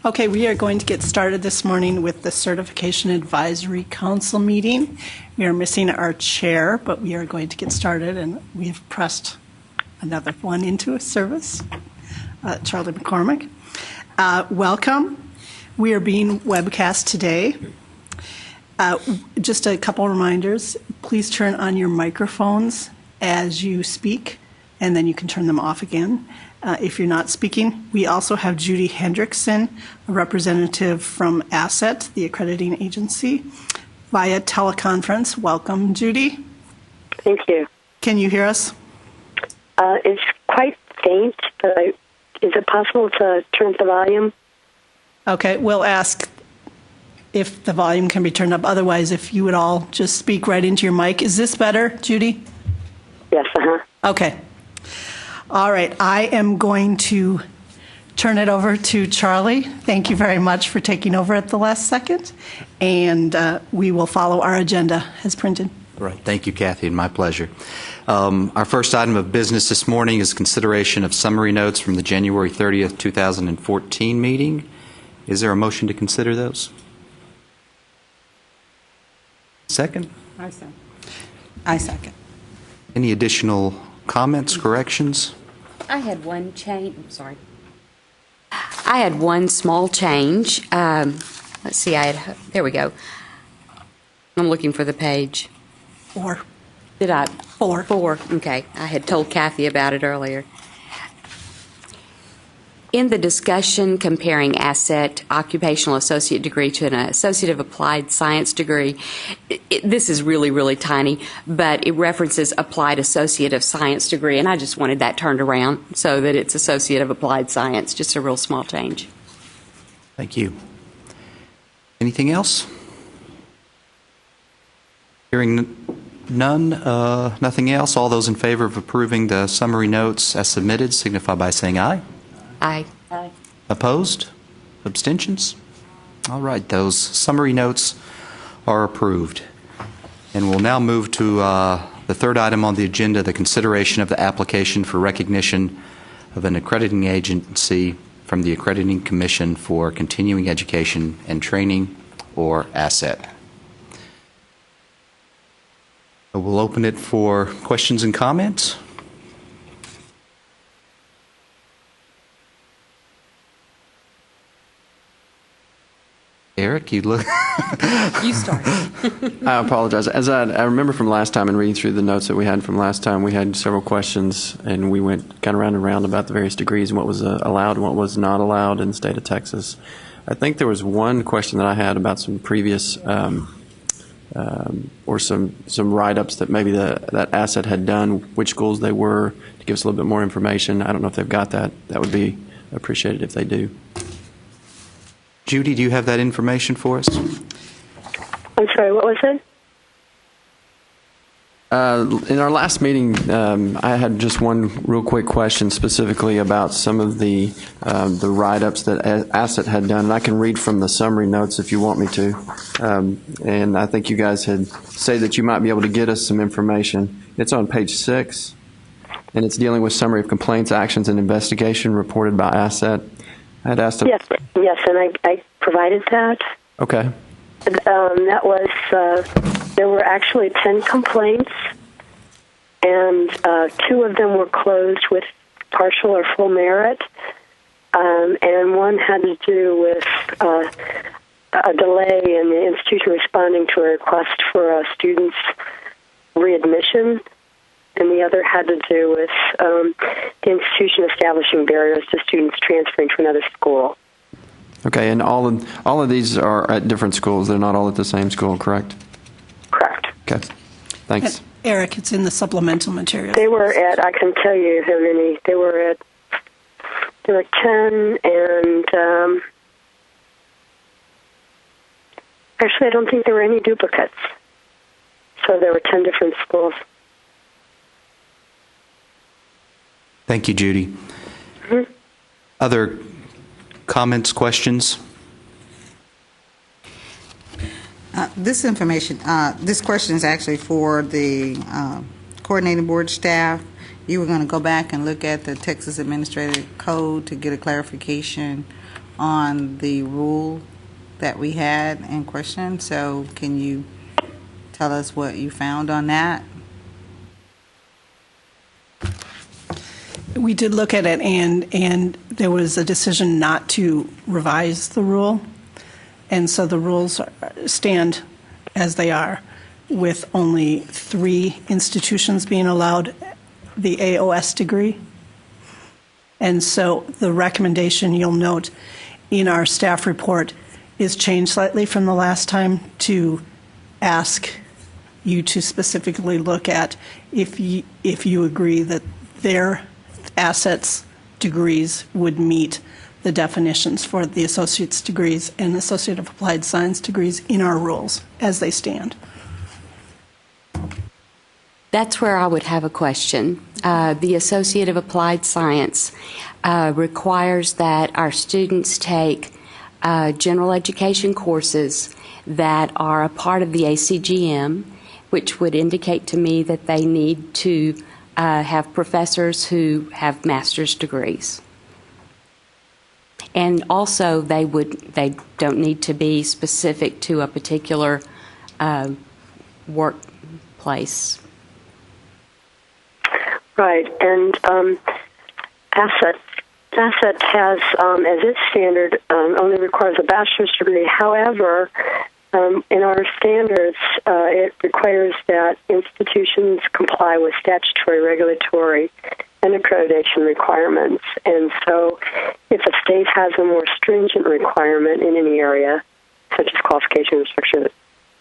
Okay, we are going to get started this morning with the Certification Advisory Council meeting. We are missing our chair, but we are going to get started, and we have pressed another one into a service, Charlie McCormick. Welcome. We are being webcast today. Just a couple reminders. Please turn on your microphones as you speak, and then you can turn them off again if you're not speaking. We also have Judy Hendrickson, a representative from ASSET, the accrediting agency, via teleconference. Welcome, Judy. Thank you. Can you hear us? It's quite faint, but is it possible to turn up the volume? Okay, we'll ask if the volume can be turned up. Otherwise, if you would all just speak right into your mic. Is this better, Judy? Yes, Okay. All right, I am going to turn it over to Charlie. Thank you very much for taking over at the last second, and we will follow our agenda as printed. Right. Thank you, Kathy, and my pleasure. Our first item of business this morning is consideration of summary notes from the January 30th, 2014 meeting. Is there a motion to consider those? Second? I second. Any additional comments, corrections? I had one change. I'm sorry. I had one small change. Let's see. There we go. I'm looking for the page. 4. Did I? 4. 4. Okay. I had told Kathy about it earlier. In the discussion comparing ASSET occupational associate degree to an associate of applied science degree, this is really, really tiny, but it references applied associate of science degree, and I just wanted that turned around so that it's associate of applied science, just a real small change. Thank you. Anything else? Hearing none, nothing else. All those in favor of approving the summary notes as submitted signify by saying aye. Aye. Opposed? Abstentions? All right, those summary notes are approved. And we'll now move to the third item on the agenda, the consideration of the application for recognition of an accrediting agency from the Accrediting Commission for Continuing Education and Training, or ASSET. We'll open it for questions and comments. Eric, you look... You start. I apologize. As I remember from last time and reading through the notes that we had from last time, we had several questions, and we went kind of round and round about the various degrees and what was allowed and what was not allowed in the state of Texas. I think there was one question that I had about some previous or some write-ups that maybe that ASSET had done, which schools they were, to give us a little bit more information. I don't know if they've got that. That would be appreciated if they do. Judy, do you have that information for us? I'm sorry, what was it? In our last meeting, I had just one real quick question specifically about some of the write-ups that ASSET had done. And I can read from the summary notes if you want me to. And I think you guys had said that you might be able to get us some information. It's on page 6, and it's dealing with summary of complaints, actions, and investigation reported by ASSET. I had asked. Yes, and I provided that. Okay. That was, there were actually 10 complaints, and 2 of them were closed with partial or full merit, and one had to do with a delay in the institution responding to a request for a student's readmission, and the other had to do with the institution establishing barriers to students transferring to another school. Okay, and all of these are at different schools. They're not all at the same school, correct? Correct. Okay, thanks. And Eric, it's in the supplemental material. They were at, I can tell you how many, there were 10, and actually I don't think there were any duplicates. So there were 10 different schools. Thank you, Judy. Mm-hmm. Other comments, questions? This information, this question is actually for the coordinating board staff. You were going to go back and look at the Texas Administrative Code to get a clarification on the rule that we had in question. So can you tell us what you found on that? We did look at it, and there was a decision not to revise the rule. And so the rules stand as they are, with only 3 institutions being allowed the AOS degree. And so the recommendation, you'll note in our staff report, is changed slightly from the last time to ask you to specifically look at if you agree that their assets degrees would meet the definitions for the associate's degrees and Associate of Applied Science degrees in our rules as they stand. That's where I would have a question. The Associate of Applied Science requires that our students take general education courses that are a part of the ACGM, which would indicate to me that they need to have professors who have master's degrees. And also, they don't need to be specific to a particular workplace. Right, and ASSET has, as its standard, only requires a bachelor's degree. However, in our standards, it requires that institutions comply with statutory, regulatory, and accreditation requirements. And so if a state has a more stringent requirement in any area, such as qualification and structure,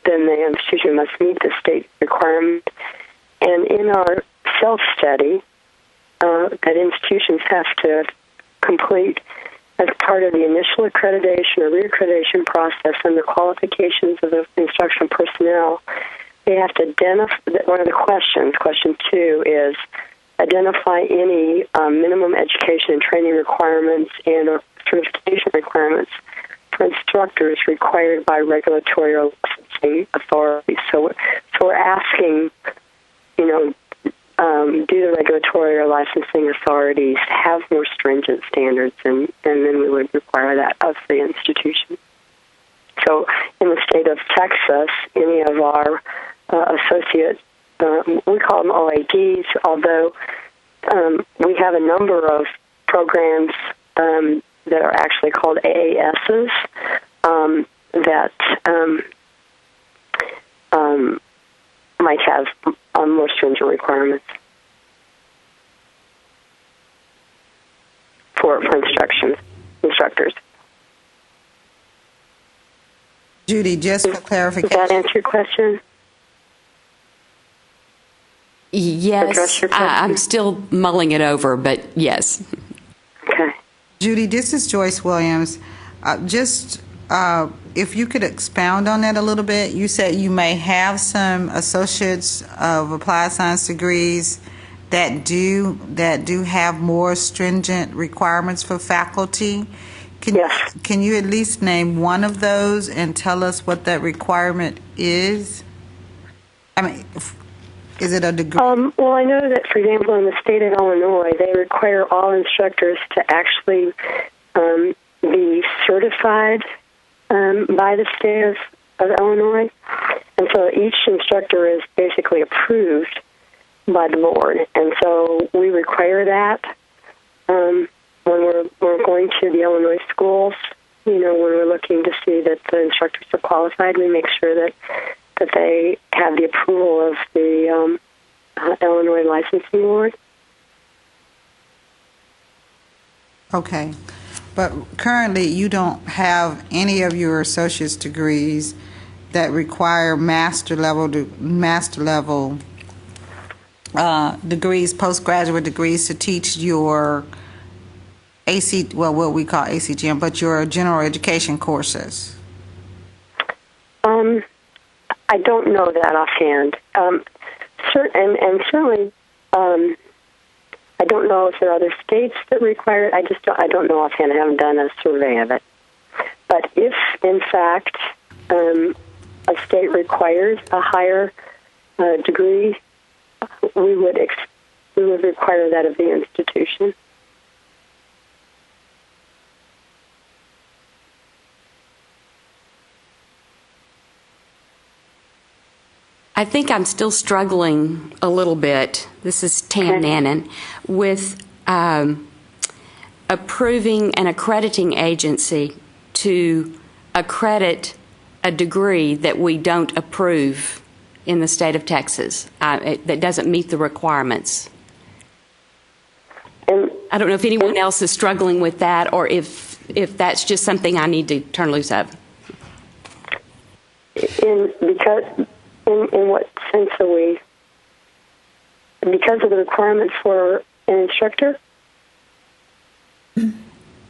then the institution must meet the state requirement. And in our self-study, that institutions have to complete as part of the initial accreditation or reaccreditation process and the qualifications of the instructional personnel, they have to identify, one of the questions, question 2, is identify any minimum education and training requirements and or certification requirements for instructors required by regulatory or licensing authorities. So we're asking, do the regulatory or licensing authorities have more stringent standards, and then we would require that of the institution. So in the state of Texas, any of our associate, we call them OADs, although we have a number of programs that are actually called AASs that might have more stringent requirements for instructors. Judy, just for clarification. Does that answer your question? Yes, I'm still mulling it over, but yes. Okay. Judy, this is Joyce Williams. If you could expound on that a little bit. You said you may have some associates of applied science degrees that do have more stringent requirements for faculty. Yes. Can you at least name one of those and tell us what that requirement is? I mean, is it a degree? Well, I know that, for example, in the state of Illinois, they require all instructors to actually be certified by the state of Illinois. And so each instructor is basically approved by the board. And so we require that when we're going to the Illinois schools. When we're looking to see that the instructors are qualified, we make sure that they have the approval of the Illinois licensing board. Okay. But currently, you don't have any of your associate's degrees that require master level degrees, postgraduate degrees to teach your what we call ACGM, but your general education courses. I don't know that offhand. Certainly. I don't know if there are other states that require it. I don't know offhand. I haven't done a survey of it. But if, in fact, a state requires a higher degree, we would require that of the institution. I think I'm still struggling a little bit. This is Tam Okay. Nannon with approving an accrediting agency to accredit a degree that we don't approve in the state of Texas, that doesn't meet the requirements. And I don't know if anyone else is struggling with that, or if that's just something I need to turn loose of. in what sense are we? Because of the requirements for an instructor?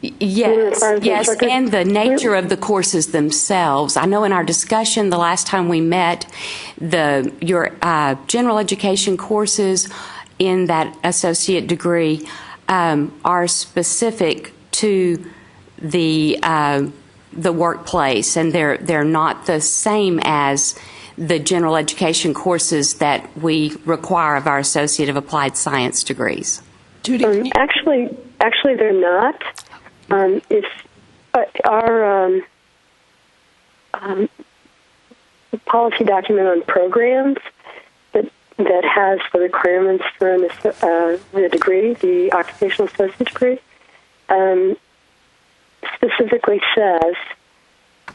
Yes, yes, and the nature of the courses themselves. I know in our discussion the last time we met, your general education courses in that associate degree are specific to the workplace, and they're not the same as the general education courses that we require of our Associate of Applied Science degrees. Judy, can you- Actually, they're not. It's our policy document on programs that has the requirements for the degree, the occupational associate degree, specifically says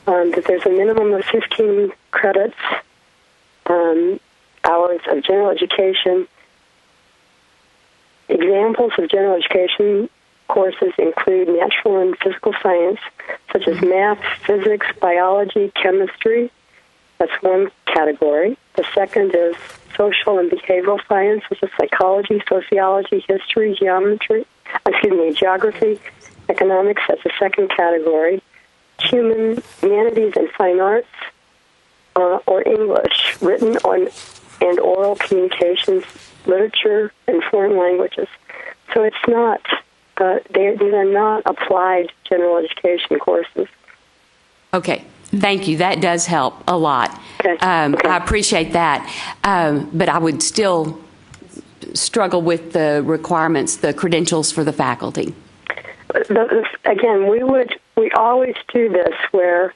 that there's a minimum of 15 credits, hours of general education. Examples of general education courses include natural and physical science, such as math, physics, biology, chemistry. That's one category. The second is social and behavioral science, such as psychology, sociology, history, geography, economics. That's the second category. Humanities and fine arts, or English, written and oral communications, literature, and foreign languages. So it's not, these are not applied general education courses. Okay, thank you. That does help a lot. Okay. I appreciate that. But I would still struggle with the requirements, the credentials for the faculty. Again, we always do this where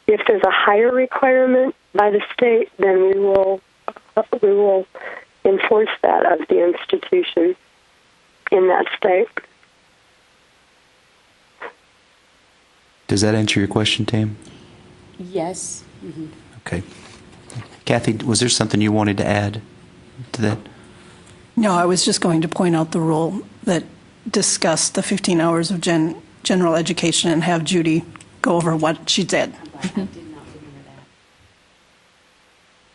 if there's a higher requirement by the state, then we will enforce that of the institution in that state. Does that answer your question, Tam? Yes. Okay. Kathy, was there something you wanted to add to that? No, I was just going to point out the rule that discussed the 15 hours of general education and have Judy go over what she did.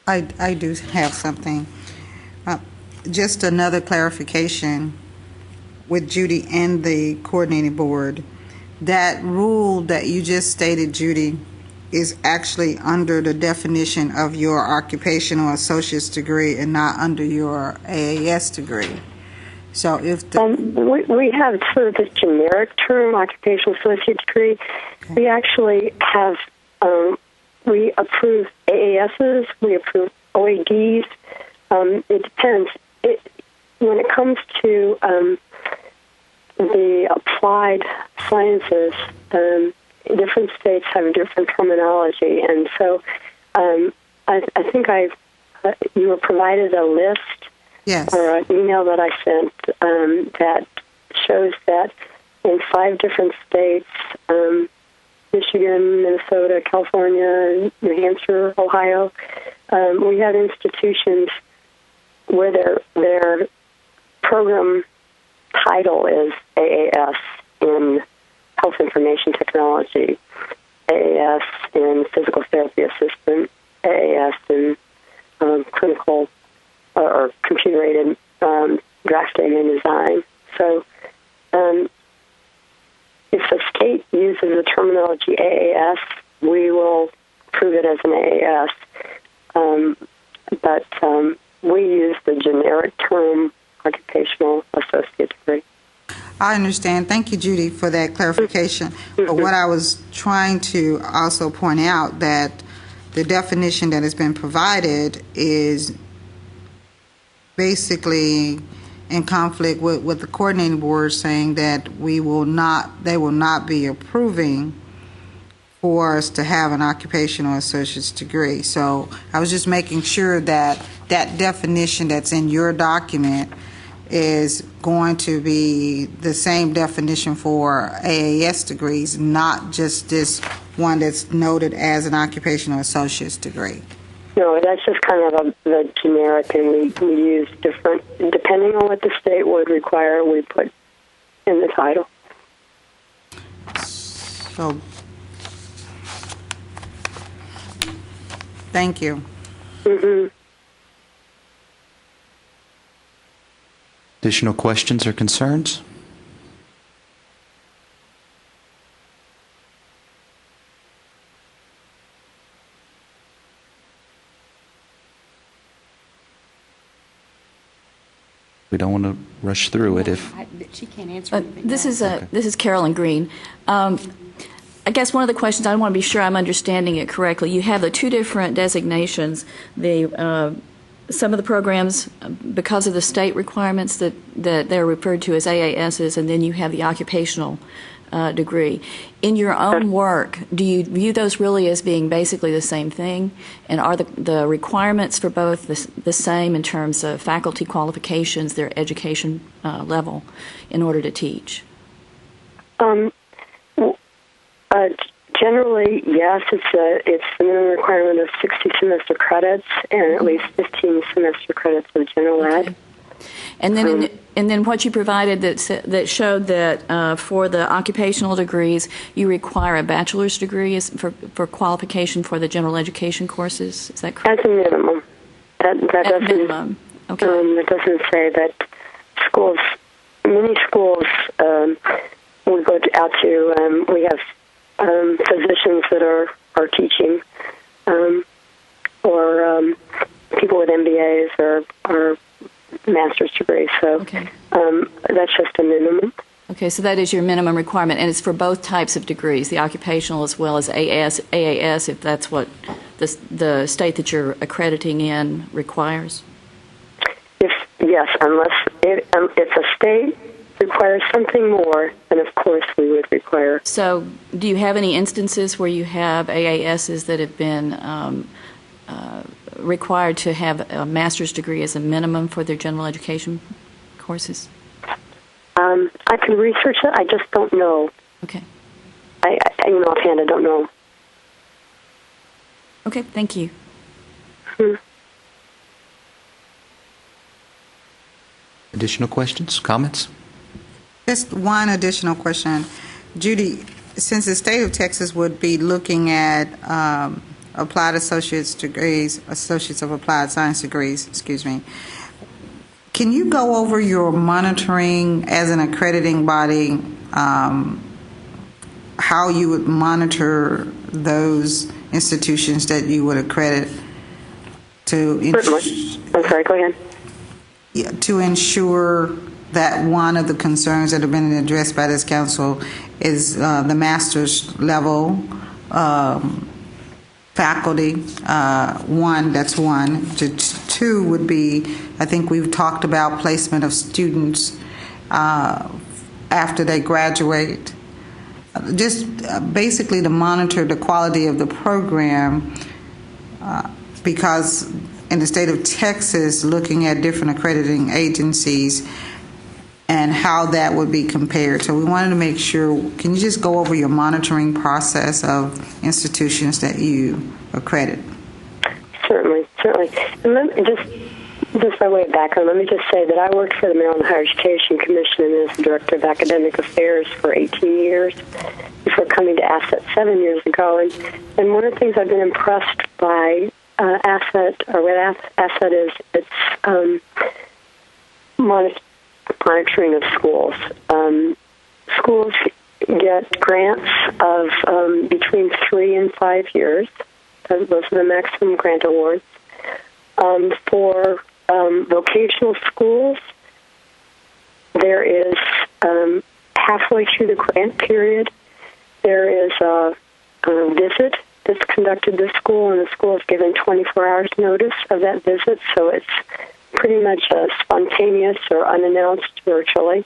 I do have something. Just another clarification with Judy and the coordinating board. That rule that you just stated, Judy, is actually under the definition of your occupational associate's degree and not under your AAS degree. So if the we have sort of this generic term, occupational associate degree. Okay. We actually have, we approve AASs, we approve OADs. It depends. When it comes to the applied sciences, different states have different terminology, and so I think you were provided a list. yes, Or an email that I sent that shows that in 5 different states, Michigan, Minnesota, California, New Hampshire, Ohio, we have institutions where their program title is AAS in Health Information Technology, AAS in Physical Therapy Assistant, AAS in Clinical or computer-aided drafting and design. So if the state uses the terminology AAS, we will prove it as an AAS. But we use the generic term occupational associate degree. I understand. Thank you, Judy, for that clarification. But what I was trying to also point out that the definition that has been provided is basically in conflict with the coordinating board saying that they will not be approving for us to have an occupational associate's degree. So I was just making sure that that definition that's in your document is going to be the same definition for AAS degrees, not just this one that's noted as an occupational associate's degree. No, that's just kind of the generic, and we use different, depending on what the state would require, we put in the title. So, thank you. Mm-hmm. Additional questions or concerns? We don't want to rush through it if... She can't answer anything. This is Carolyn Green. I guess one of the questions, I want to be sure I'm understanding it correctly. You have the two different designations. Some of the programs, because of the state requirements, that they're referred to as AASs, and then you have the occupational degree. In your own work, do you view those really as being basically the same thing? And are the requirements for both the same in terms of faculty qualifications, their education level, in order to teach? Generally, yes. It's the minimum requirement of 60 semester credits and at least 15 semester credits of general ed. And then what you provided that showed that for the occupational degrees, you require a bachelor's degree for qualification for the general education courses. Is that correct? As a minimum. That doesn't, minimum. Okay. That doesn't say that many schools, we go out to, we have physicians that are teaching, or people with MBAs or master's degrees. So that's just a minimum. Okay, so that is your minimum requirement, and it's for both types of degrees, the occupational as well as AAS, if that's what the state that you're accrediting in requires? Yes, unless if a state requires something more, then of course we would require. So do you have any instances where you have AASs that have been required to have a master's degree as a minimum for their general education courses? I can research it. I just don't know. Okay. Offhand, I don't know. Okay, thank you. Additional questions, comments? Just one additional question. Judy, since the state of Texas would be looking at applied associates of applied science degrees, can you go over your monitoring as an accrediting body, how you would monitor those institutions that you would accredit to? Certainly. I'm sorry, go ahead. To ensure that one of the concerns that have been addressed by this council is the master's level faculty. That's one. Two would be, I think we've talked about placement of students after they graduate. Just basically to monitor the quality of the program, because in the state of Texas, looking at different accrediting agencies and how that would be compared. So we wanted to make sure, can you just go over your monitoring process of institutions that you accredit? Certainly. And let me just by way of background, let me just say that I worked for the Maryland Higher Education Commission as the Director of Academic Affairs for 18 years before coming to Asset 7 years ago. And one of the things I've been impressed by Asset is its monitoring of schools. Schools get grants of between 3 and 5 years. Those are the maximum grant awards. For vocational schools, there is halfway through the grant period, there is a visit that's conducted to school, and the school is given 24 hours notice of that visit, so it's pretty much a spontaneous or unannounced virtually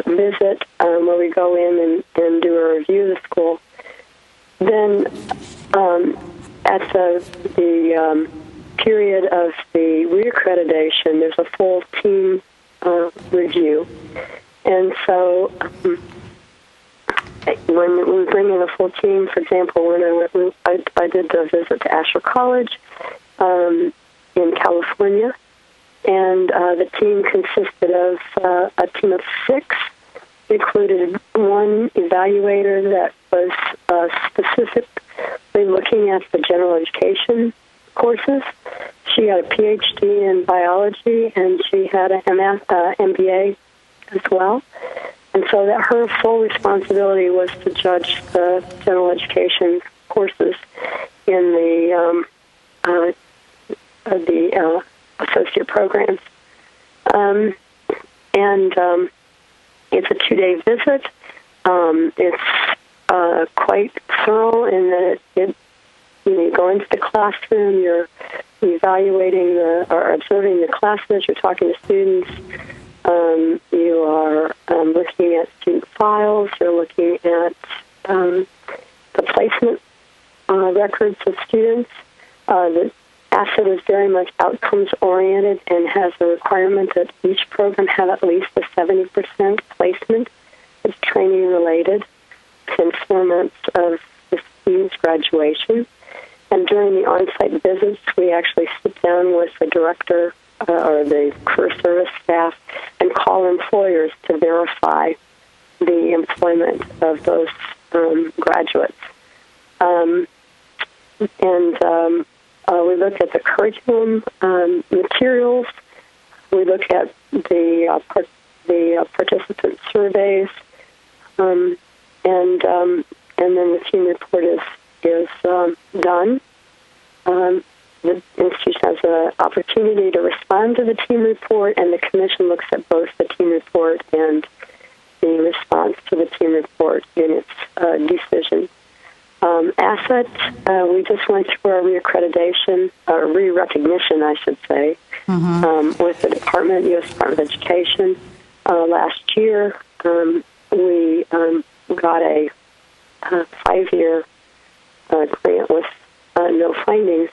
visit where we go in and do a review of the school. then at the period of the reaccreditation, there's a full team review. And so when we bring in a full team, for example, when I did the visit to Asher College in California, and the team consisted of a team of 6. It included one evaluator that was specifically looking at the general education courses. She had a PhD in biology, and she had an MBA as well. And so that her full responsibility was to judge the general education courses in the associate programs. It's a 2-day visit. It's quite thorough in that you go into the classroom, you're evaluating or observing the classes, you're talking to students, you are looking at student files, you're looking at the placement records of students. The ASSET is very much outcomes-oriented and has a requirement that each program have at least a 70% placement. It's training-related within 4 months of the student's graduation. And during the on-site visits, we actually sit down with the director or the career service staff and call employers to verify the employment of those graduates. We look at the curriculum materials. We look at the participant surveys, and then the team report is done. The institution has an opportunity to respond to the team report, and the commission looks at both the team report and the response to the team report in its decision. ASSET, we just went through our reaccreditation, or re-recognition, I should say, with the U.S. Department of Education. Last year, we got a 5-year grant with no findings.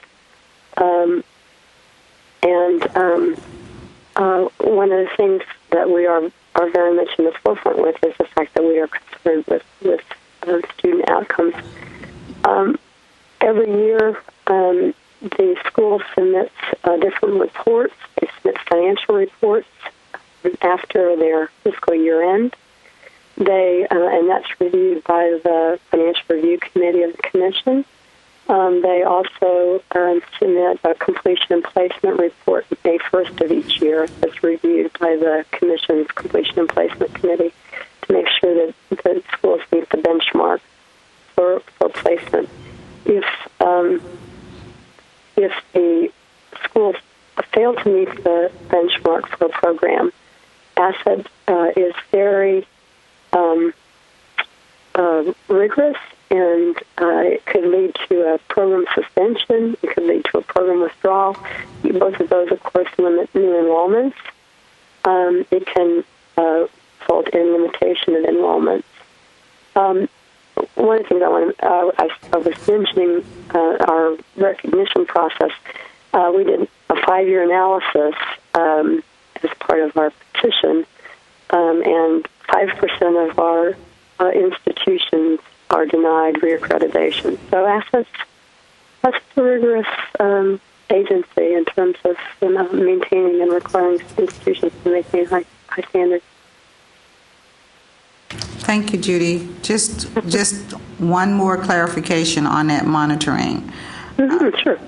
One of the things that we are very much in the forefront with is the fact that we are concerned with student outcomes. Every year, the school submits different reports. They submit financial reports after their fiscal year end. And that's reviewed by the Financial Review Committee of the Commission. They also submit a completion and placement report May 1st of each year that's reviewed by the Commission's Completion and Placement Committee to make sure that the schools meet the benchmark for placement. If the schools fail to meet the benchmark for a program, ASSET is very rigorous, and it could lead to a program suspension. It could lead to a program withdrawal. Both of those, of course, limit new enrollments. It can result in limitation of enrollments. One of the things I was mentioning, our recognition process, we did a 5-year analysis as part of our petition, and 5% of our institutions are denied reaccreditation. So ASSET's a rigorous agency in terms of maintaining and requiring institutions to maintain high standards. Thank you, Judy. Just one more clarification on that monitoring. Sure.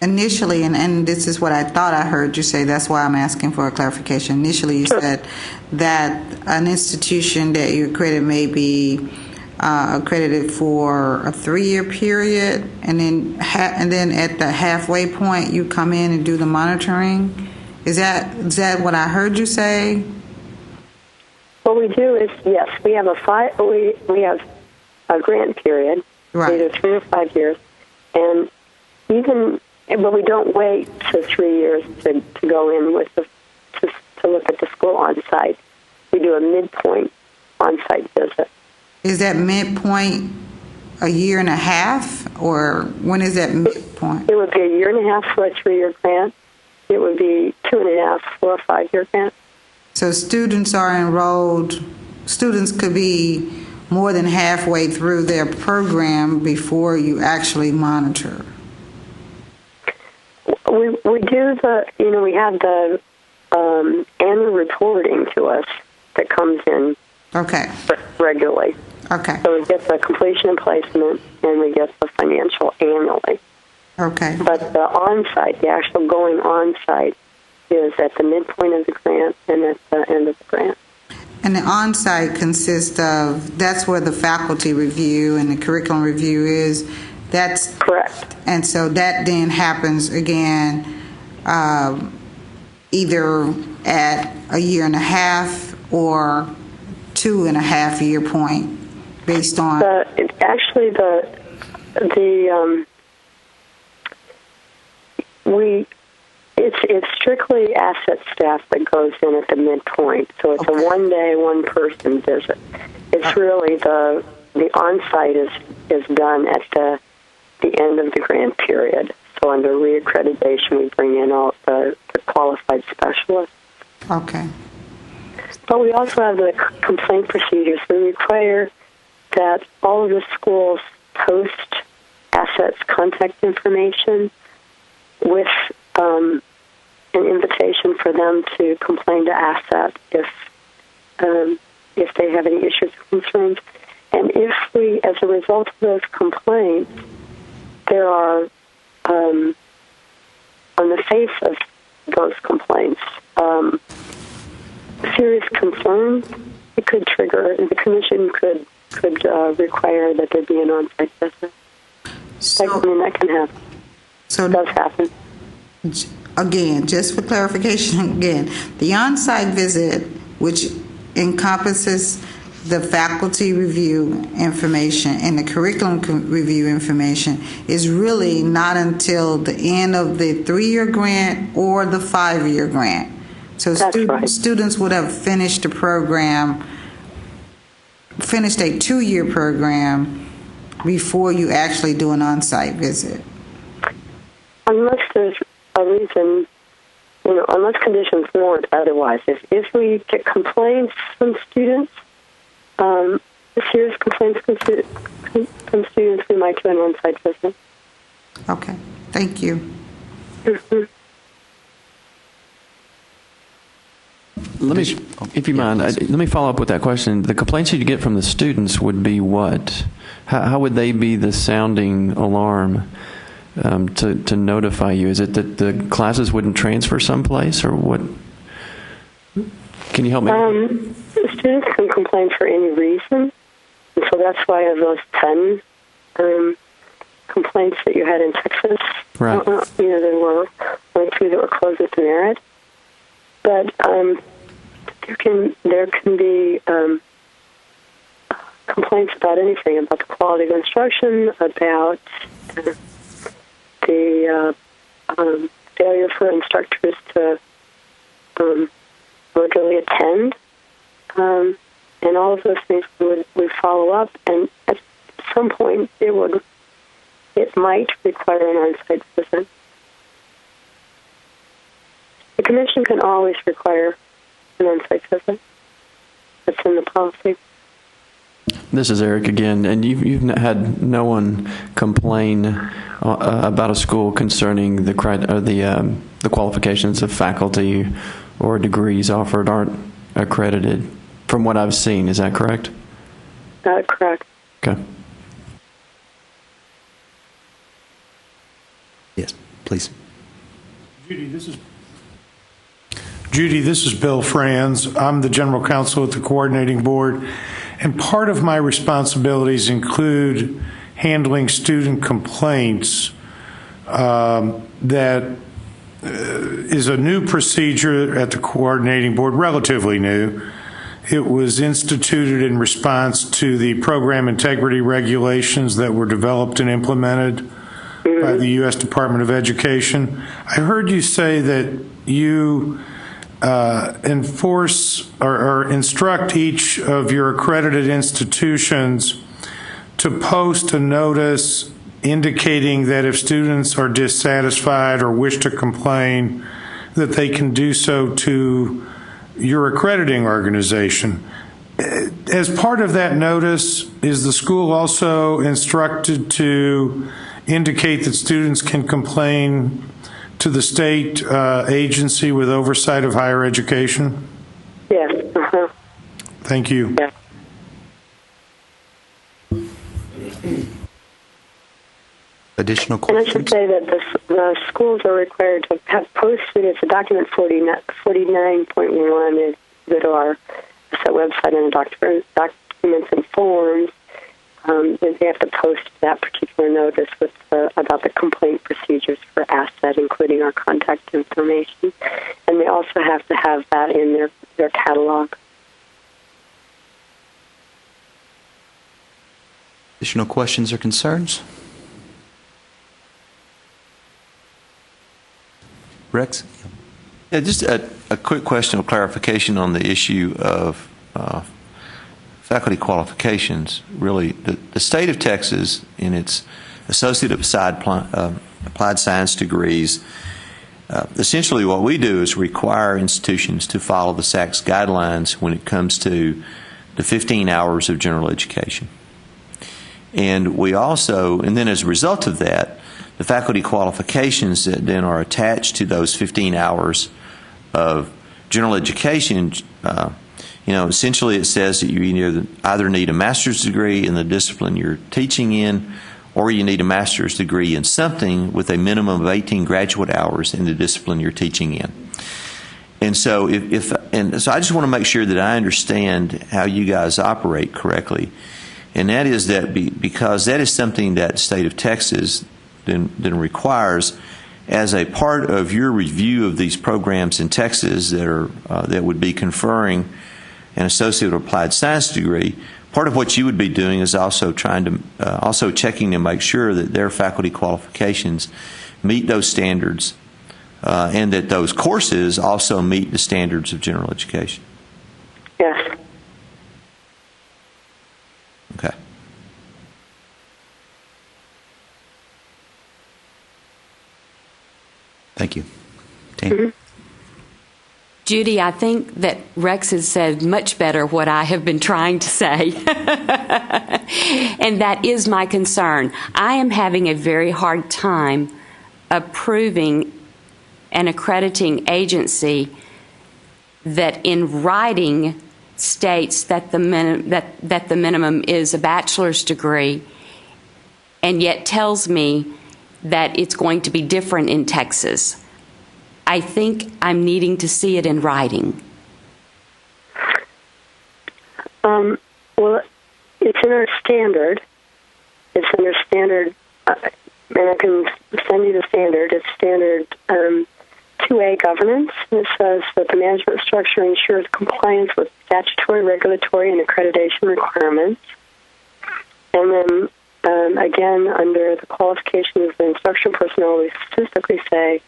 Initially, and this is what I thought I heard you say, that's why I'm asking for a clarification. Initially, you said that an institution that you accredit may be accredited for a 3-year period, and then at the halfway point, you come in and do the monitoring. Is that what I heard you say? What we do is, yes, we have we have a grant period, right, either 3 or 5 years, but we don't wait for 3 years to go in with to look at the school on site. We do a midpoint on site visit. Is that midpoint a year and a half, or when is that midpoint? It would be a year and a half for a 3-year grant. It would be 2.5 for a 5-year grant. So students could be more than halfway through their program before you actually monitor. We do we have the annual reporting to us that comes in regularly. Okay. So we get the completion and placement, and we get the financial annually. Okay. But the on-site, the actual going on-site, is at the midpoint of the grant and at the end of the grant. And the on-site consists of, that's where the faculty review and the curriculum review is. That's correct. And so that then happens again either at a year and a half or 2.5 year point based on... It's strictly asset staff that goes in at the midpoint, so it's a one-day, one-person visit. It's really the on-site is done at the end of the grant period. So under reaccreditation, we bring in all the qualified specialists. Okay. But we also have the complaint procedures. We require that all of the schools post assets contact information with an invitation for them to complain to ASSET if they have any issues or concerns. And if we, as a result of those complaints, there are, on the face of those complaints, serious concerns, it could trigger, the commission could require that there be an on-site visit. That can happen. So it does happen. Again, just for clarification, the on-site visit, which encompasses the faculty review information and the curriculum review information, is really not until the end of the 3-year grant or the 5-year grant. So students would have finished a program, finished a 2-year program before you actually do an on-site visit. Unless there's a reason, unless conditions warrant otherwise. If we get complaints from students, serious complaints from students, we might do an on-site visit. Okay, thank you. Mm-hmm. Let me, if you mind, let me follow up with that question. The complaints you get from the students would be what? How would they be the sounding alarm to notify you? Is it that the classes wouldn't transfer someplace, or what? Can you help me? Students can complain for any reason, and so that's why of those 10 complaints that you had in Texas, right. There were only 2 that were closed with merit. But there can be complaints about anything, about the quality of instruction, about the failure for instructors to regularly attend, and all of those things we follow up. And at some point, it might require an on-site visit. The commission can always require an on-site visit. That's in the policy. This is Eric again, and you've had no one complain about a school concerning the qualifications of faculty or degrees offered aren't accredited, from what I've seen. Is that correct? Correct. Okay. Yes, please. Judy, this is Bill Franz. I'm the general counsel at the coordinating board, and part of my responsibilities include handling student complaints. That is a new procedure at the coordinating board, relatively new. It was instituted in response to the program integrity regulations that were developed and implemented by the U.S. Department of Education. I heard you say that you enforce or instruct each of your accredited institutions to post a notice indicating that if students are dissatisfied or wish to complain, that they can do so to your accrediting organization. As part of that notice, is the school also instructed to indicate that students can complain to the state agency with oversight of higher education? Yes. Thank you. Yes. Additional And I questions? should say that the schools are required to have posted, it's a document 49.1 is that our website and documents and forms, they have to post that particular notice with about the complaint procedures for ASSET, including our contact information. And they also have to have that in their catalog. Additional questions or concerns? Rex? Yeah, just a quick question of clarification on the issue of faculty qualifications. Really, the state of Texas, in its Associate of Applied Science degrees, essentially what we do is require institutions to follow the SACS guidelines when it comes to the 15 hours of general education. And we also, and then as a result of that, the faculty qualifications that then are attached to those 15 hours of general education, essentially it says that you either need a master's degree in the discipline you're teaching in, or you need a master's degree in something with a minimum of 18 graduate hours in the discipline you're teaching in. And so, so I just want to make sure that I understand how you guys operate correctly, and that is that because that is something that the state of Texas then requires as a part of your review of these programs in Texas that would be conferring an Associate of Applied Science degree. Part of what you would be doing is also checking to make sure that their faculty qualifications meet those standards, and that those courses also meet the standards of general education. Yes. Okay. Thank you. Dan? Judy, I think that Rex has said much better what I have been trying to say. And that is my concern. I am having a very hard time approving an accrediting agency that in writing states that the minimum is a bachelor's degree, and yet tells me that it's going to be different in Texas. I think I'm needing to see it in writing. Well, it's in our standard. It's under standard, and I can send you the standard. It's standard 2A governance. It says that the management structure ensures compliance with statutory, regulatory, and accreditation requirements. And then, again, under the qualifications, the instructional personnel, we specifically say,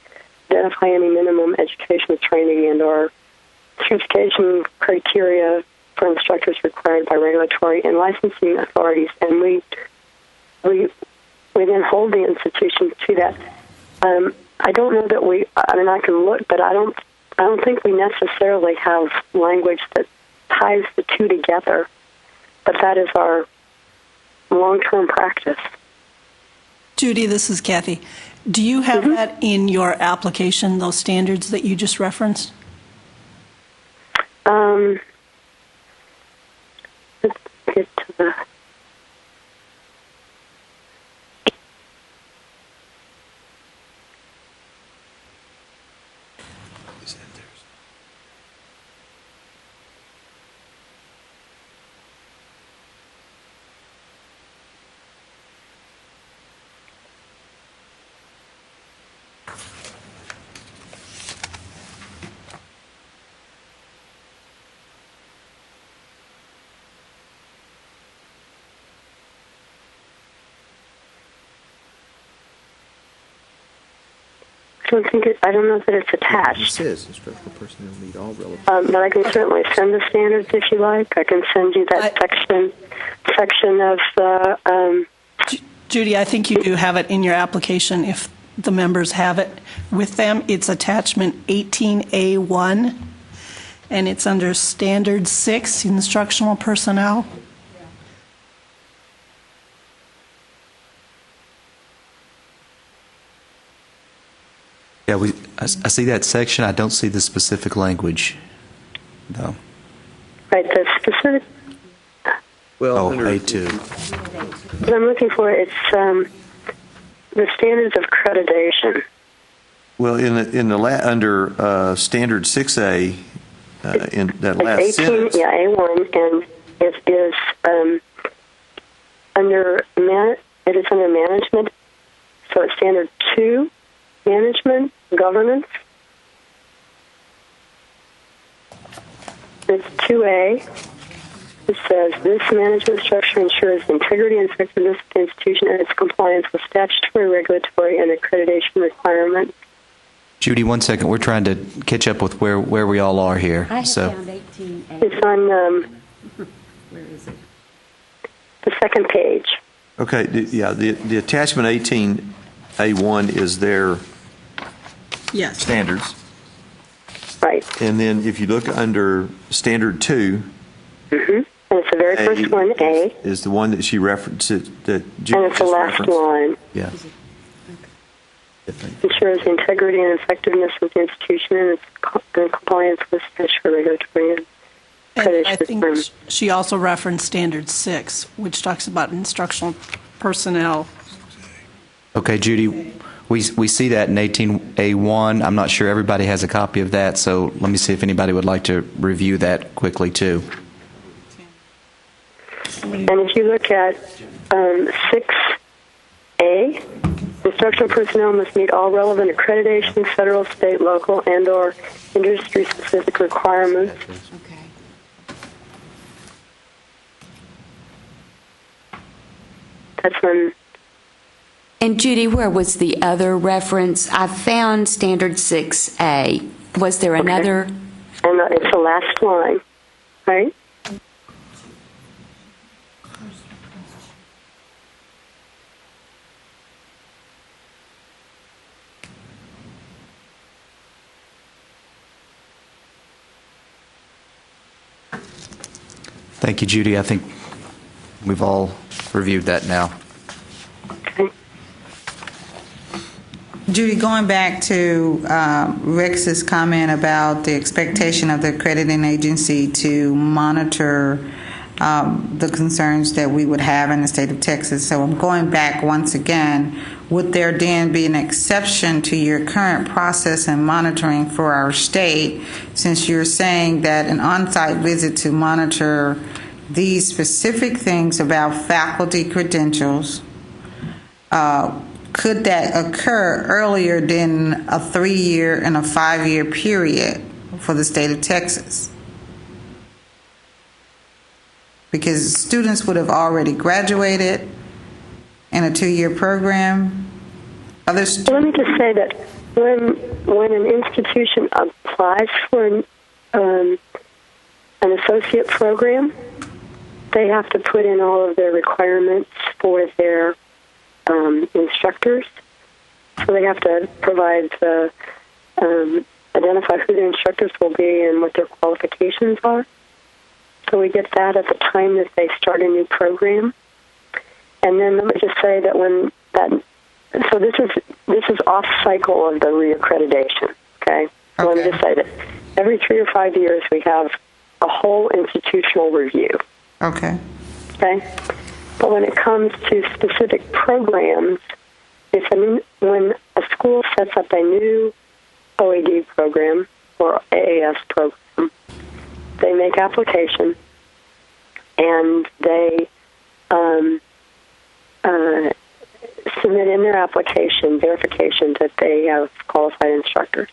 identify any minimum educational training and or certification criteria for instructors required by regulatory and licensing authorities, and we then hold the institution to that. I don't know that I can look, but I don't think we necessarily have language that ties the two together. But that is our long-term practice. Judy, this is Kathy. Do you have that in your application, those standards that you just referenced? Let's get to the... I don't know that it's attached. It says instructional personnel meet all relevant. But I can certainly send the standards if you like. I can send you that section section of the, Judy, I think you do have it in your application if the members have it with them. It's attachment 18A1, and it's under Standard 6, Instructional Personnel. Yeah, I see that section. I don't see the specific language, though. right, the specific, Oh, A2. what I'm looking for, it's the standards of accreditation. Well, under standard 6A, in that last It's 18, sentence. yeah, A1, and it is under management, so it's standard 2, management, governance. It's 2A. It says, this management structure ensures the integrity and effectiveness of the institution and its compliance with statutory, regulatory, and accreditation requirements. Judy, one second. We're trying to catch up with where we all are here. I have So, found 18A. It's on Where is it? the second page. Okay, the attachment 18A1 is their Yes. standards. Right. And then if you look under standard 2, And it's the very first one, A, is the one that she referenced, that Judy and it's the just last referenced. line. yeah. Ensures the integrity and effectiveness of the institution and its compliance with statutory, regulatory, and And I accreditation think requirements. she also referenced Standard 6, which talks about instructional personnel. Okay, Judy, we see that in 18A1. I'm not sure everybody has a copy of that, so let me see if anybody would like to review that quickly, too. And if you look at 6A, instructional personnel must meet all relevant accreditation, federal, state, local, and/or industry-specific requirements. Okay. That's when, And Judy, where was the other reference? I found Standard 6A. Was there another? and it's the last line, right? Thank you, Judy. I think we've all reviewed that now. Okay. Judy, going back to Rex's comment about the expectation of the accrediting agency to monitor the concerns that we would have in the state of Texas. So I'm going back once again. Would there then be an exception to your current process and monitoring for our state, since you're saying that an on-site visit to monitor these specific things about faculty credentials, could that occur earlier than a 3-year and a 5-year period for the state of Texas? Because students would have already graduated in a 2-year program. Other So let me just say that when an institution applies for an associate program, they have to put in all of their requirements for their instructors. So they have to provide identify who their instructors will be and what their qualifications are. So we get that at the time that they start a new program. And then let me just say that so this is off cycle of the reaccreditation. Okay. So let me just say that every 3 or 5 years we have a whole institutional review. Okay. Okay. But when it comes to specific programs, when a school sets up a new OAD program or AAS program, they make application and they submit in their application verification that they have qualified instructors.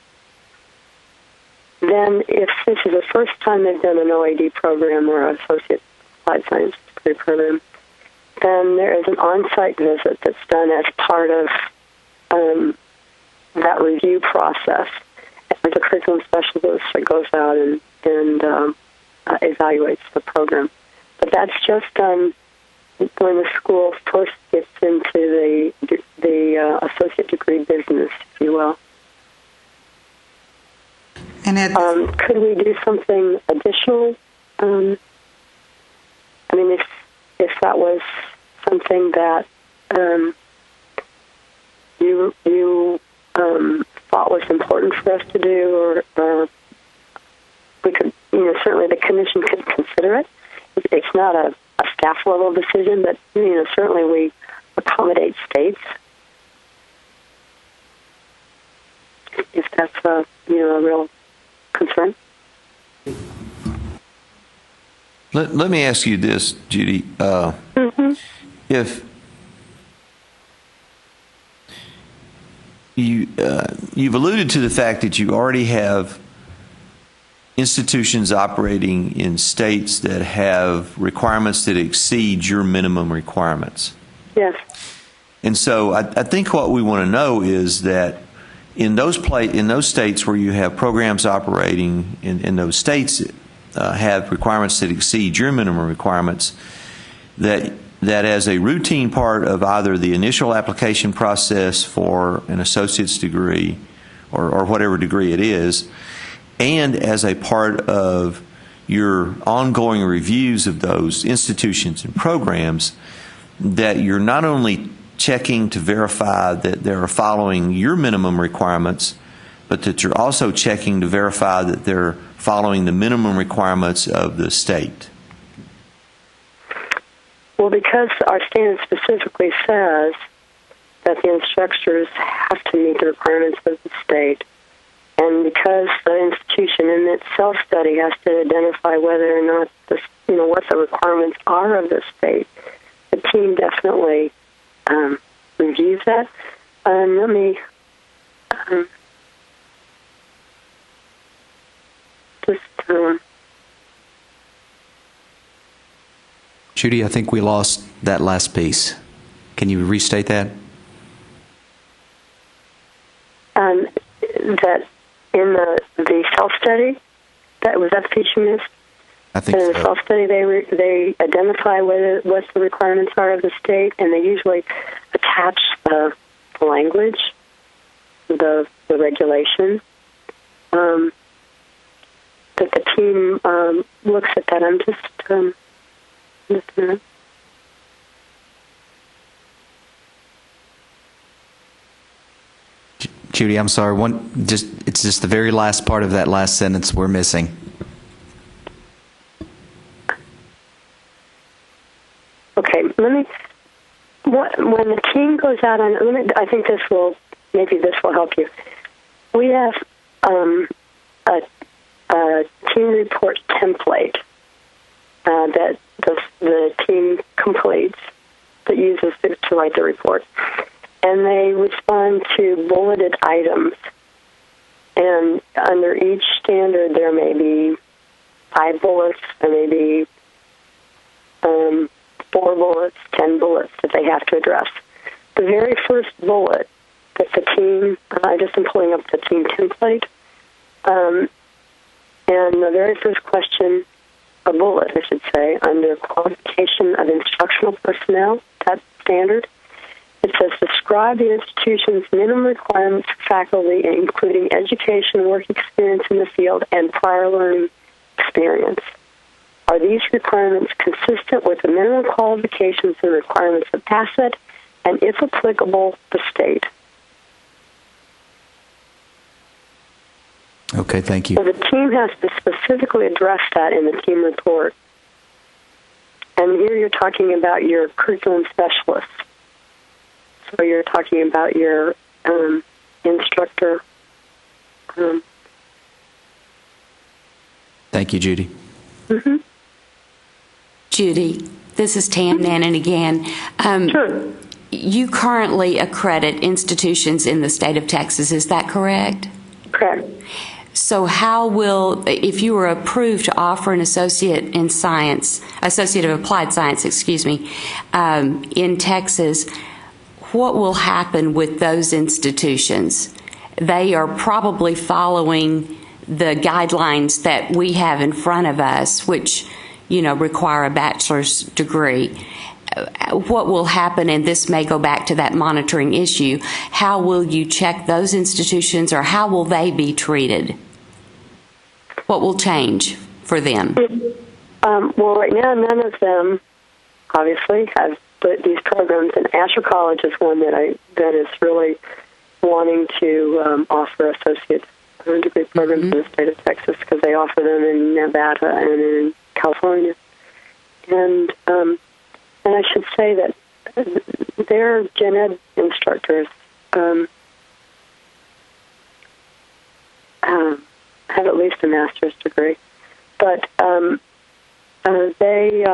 Then if this is the first time they've done an OAD program or an Associate Applied Science degree program, then there is an on-site visit that's done as part of that review process. There's a curriculum specialist that goes out and evaluates the program. But that's just done when the school first gets into the associate degree business, if you will. And could we do something additional? I mean, if that was something that you thought was important for us to do, or we could, certainly the commission could consider it. It's not a staff level decision, but certainly we accommodate states if that's a real concern. Let me ask you this, Judy. If you've alluded to the fact that you already have institutions operating in states that have requirements that exceed your minimum requirements. Yes. And so I think what we want to know is that in those states where you have programs operating in those states have requirements that exceed your minimum requirements, that as a routine part of either the initial application process for an associate's degree or whatever degree it is, and as a part of your ongoing reviews of those institutions and programs, that you're not only checking to verify that they're following your minimum requirements, but that you're also checking to verify that they're following the minimum requirements of the state. Well, because our standard specifically says that the instructors have to meet the requirements of the state, and because the institution in its self-study has to identify whether or not what the requirements are of the state, the team definitely reviews that. Let me Judy, I think we lost that last piece. Can you restate that? That in the self-study, was that the piece you missed? I think in so. the self-study, they identify what the requirements are of the state, and they usually attach the language, the regulation. That the team looks at that. I'm just a minute. Judy, I'm sorry. It's just the very last part of that last sentence we're missing. Okay, when the team goes out on, I think maybe this will help you. We have a team report template that the team completes that uses to write the report. And they respond to bulleted items. And under each standard, there may be 5 bullets, there may be 4 bullets, 10 bullets that they have to address. The very first bullet that the team, I just am pulling up the team template, and the very first question, a bullet, I should say, under qualification of instructional personnel, that standard, it says, describe the institution's minimum requirements for faculty, including education, work experience in the field, and prior learning experience. Are these requirements consistent with the minimum qualifications and requirements of ASSET, and if applicable, the state? Okay, thank you. So the team has to specifically address that in the team report. And here you're talking about your curriculum specialists. So you're talking about your instructor. Thank you, Judy. Mm-hmm. Judy, this is Tam Nannon again. Sure. You currently accredit institutions in the state of Texas, is that correct? Correct. So how will, if you were approved to offer an associate in science, associate of applied science, in Texas, what will happen with those institutions? They are probably following the guidelines that we have in front of us, which, require a bachelor's degree. what will happen, and this may go back to that monitoring issue, how will you check those institutions, or how will they be treated? What will change for them? Well, right now, none of them, obviously, have these programs, and Asher College is one that is really wanting to offer associate degree programs in the state of Texas, because they offer them in Nevada and in California. And I should say that their gen ed instructors have at least a master's degree, but they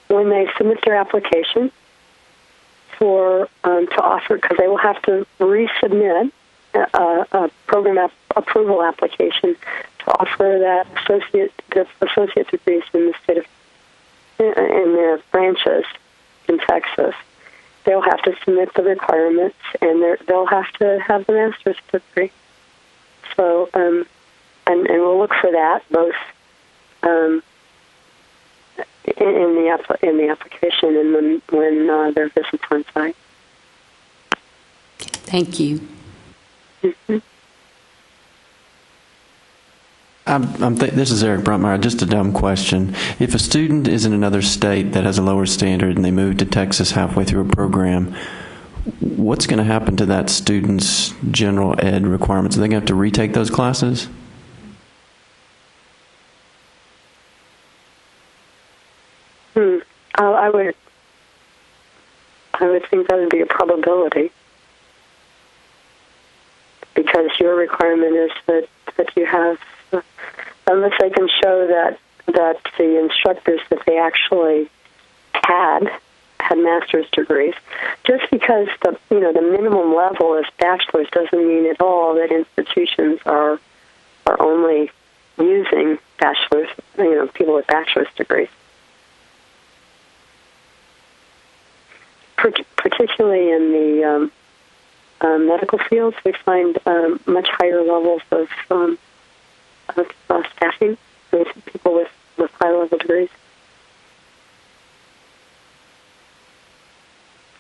when they submit their application for to offer, because they will have to resubmit a program approval application to offer that associate degrees in the state of in their branches in Texas. They'll have to submit the requirements, and they'll have to have the master's degree. So, and we'll look for that both in the application and when their visits on site. Thank you. Mm-hmm. This is Eric Bruntmeyer. Just a dumb question. If a student is in another state that has a lower standard and they move to Texas halfway through a program, what's going to happen to that student's general ed requirements? Are they going to have to retake those classes? I would think that would be a probability, because your requirement is that you have, unless they can show that the instructors that they actually had master's degrees. Just because the minimum level is bachelor's doesn't mean at all that institutions are only using bachelor's, people with bachelor's degrees. Particularly in the medical fields, we find much higher levels of staffing with people with high-level degrees.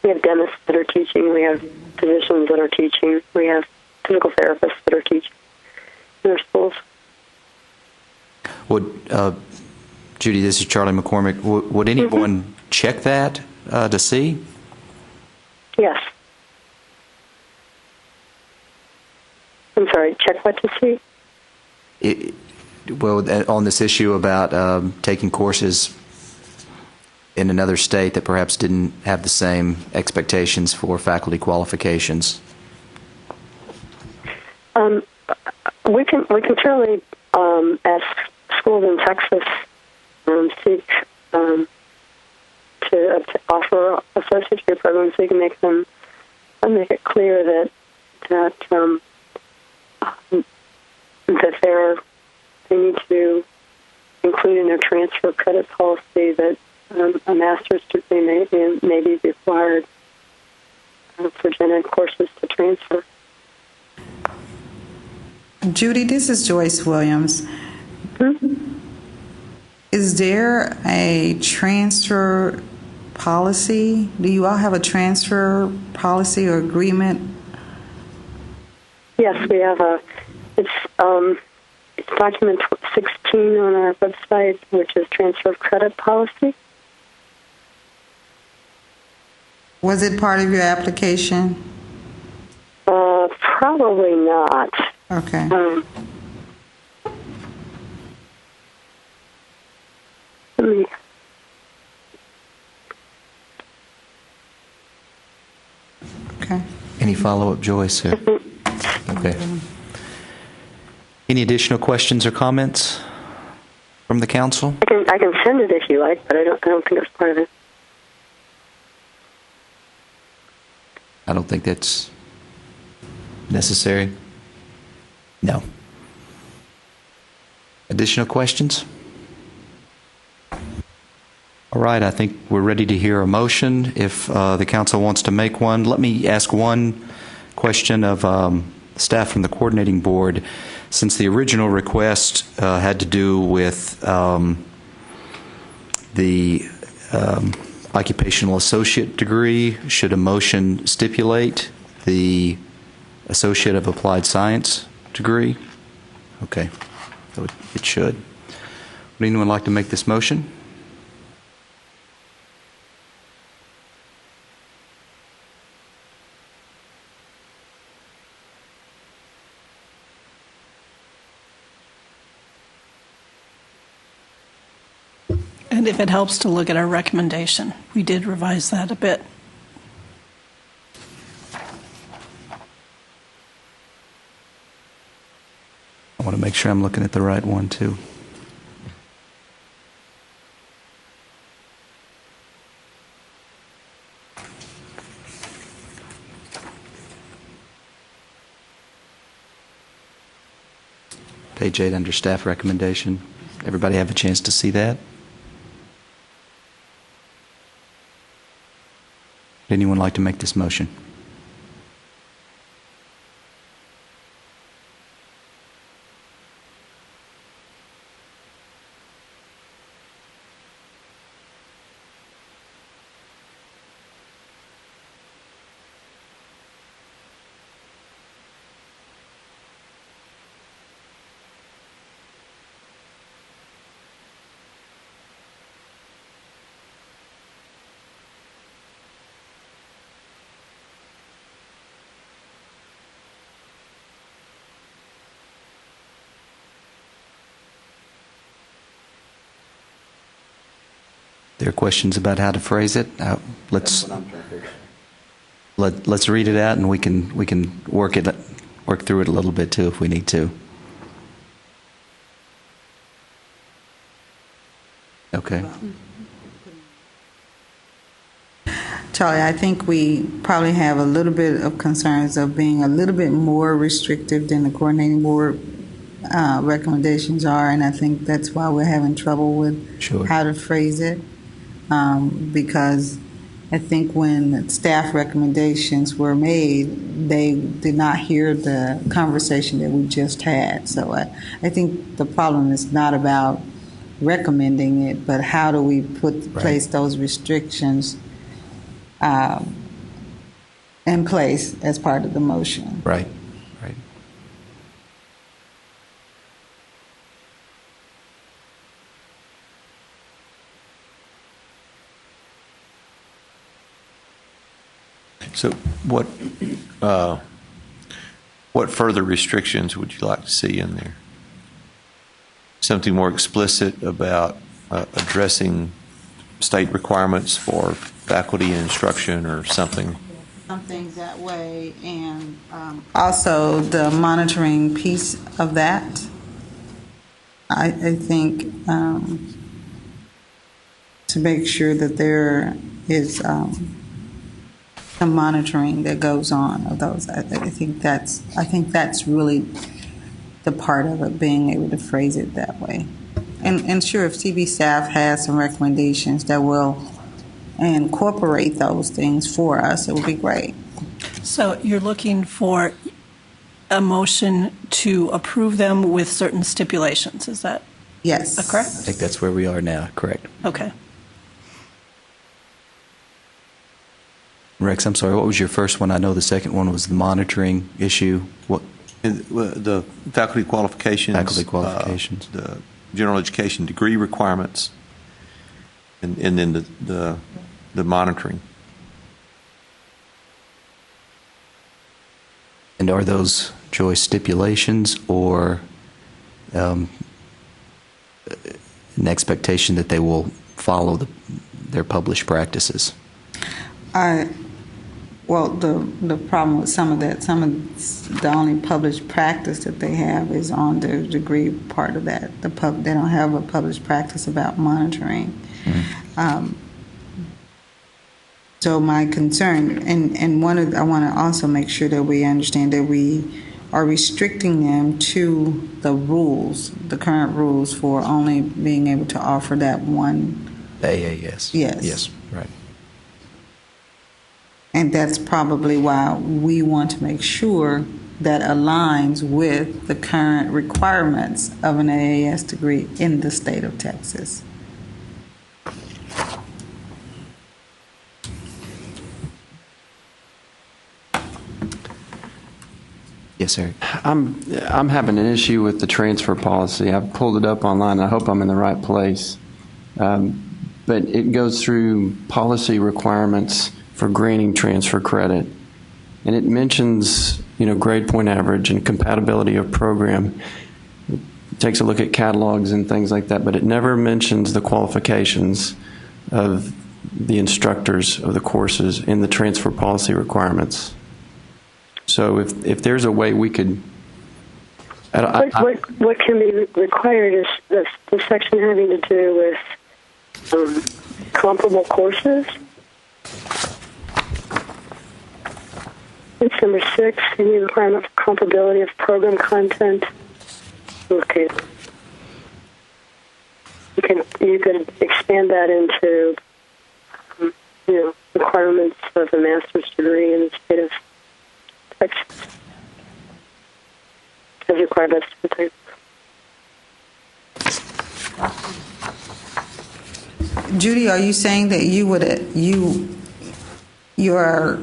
We have dentists that are teaching. We have physicians that are teaching. We have physical therapists that are teaching in our schools. Judy, this is Charlie McCormick. Would anyone check that to see? Yes. I'm sorry, check what to see? On this issue about taking courses in another state that perhaps didn't have the same expectations for faculty qualifications. We can certainly, as schools in Texas, seek to offer associate degree programs. We can make it clear that they need to include in their transfer credit policy that a master's degree may be required for gen ed courses to transfer. Judy, this is Joyce Williams. Mm-hmm. Is there a transfer policy? Do you all have a transfer policy or agreement? Yes, we have it's document 16 on our website, which is transfer of credit policy. Was it part of your application? Probably not. Okay. Let me. Okay. Any follow-up, Joyce? Okay. Any additional questions or comments from the council? I can send it if you like, but I don't think it's part of it. I don't think that's necessary. No. Additional questions? All right, I think we're ready to hear a motion. If the council wants to make one, let me ask one question of staff from the coordinating board. Since the original request had to do with the occupational associate degree, should a motion stipulate the Associate of Applied Science degree? Okay, so it should. Would anyone like to make this motion? And if it helps to look at our recommendation, we did revise that a bit. I want to make sure I'm looking at the right one, too. Page 8 under staff recommendation. Everybody have a chance to see that? Would anyone like to make this motion? There are questions about how to phrase it. Let's read it out, and we can work through it a little bit too if we need to. Okay. Charlie, I think we probably have a little bit of concerns of being a little bit more restrictive than the coordinating board recommendations are, and I think that's why we're having trouble with how to phrase it. Because I think when staff recommendations were made, they did not hear the conversation that we just had. So I think the problem is not about recommending it, but how do we place those restrictions in place as part of the motion? Right. So what further restrictions would you like to see in there? Something more explicit about addressing state requirements for faculty and instruction or something? Something that way, and also the monitoring piece of that. I think to make sure that there is some monitoring that goes on of those. I think that's really the part of it, being able to phrase it that way. And sure, if CB staff has some recommendations that will incorporate those things for us, it would be great. So you're looking for a motion to approve them with certain stipulations, is that Yes. correct? I think that's where we are now, correct. Okay. Rex, I'm sorry, what was your first one? I know the second one was the monitoring issue. What? The faculty qualifications. Faculty qualifications. The general education degree requirements, and then the monitoring. And are those, Joy, stipulations or an expectation that they will follow their published practices? Well, the problem with some of the only published practice that they have is on their degree part of that. They don't have a published practice about monitoring. Mm-hmm. So my concern, and I want to also make sure that we understand that we are restricting them to the rules, the current rules for only being able to offer that one. The AAS. Yes. Yes, right. And that's probably why we want to make sure that aligns with the current requirements of an AAS degree in the state of Texas. Yes, Eric. I'm having an issue with the transfer policy. I've pulled it up online. I hope I'm in the right place. But it goes through policy requirements for granting transfer credit. And it mentions, grade point average and compatibility of program. It takes a look at catalogs and things like that, but it never mentions the qualifications of the instructors of the courses in the transfer policy requirements. So if there's a way we could... What can be required is the section having to do with comparable courses. It's number 6, any requirement for comparability of program content. Okay. You can expand that into requirements of a master's degree in the state of Texas, as required by the state. Judy, are you saying that your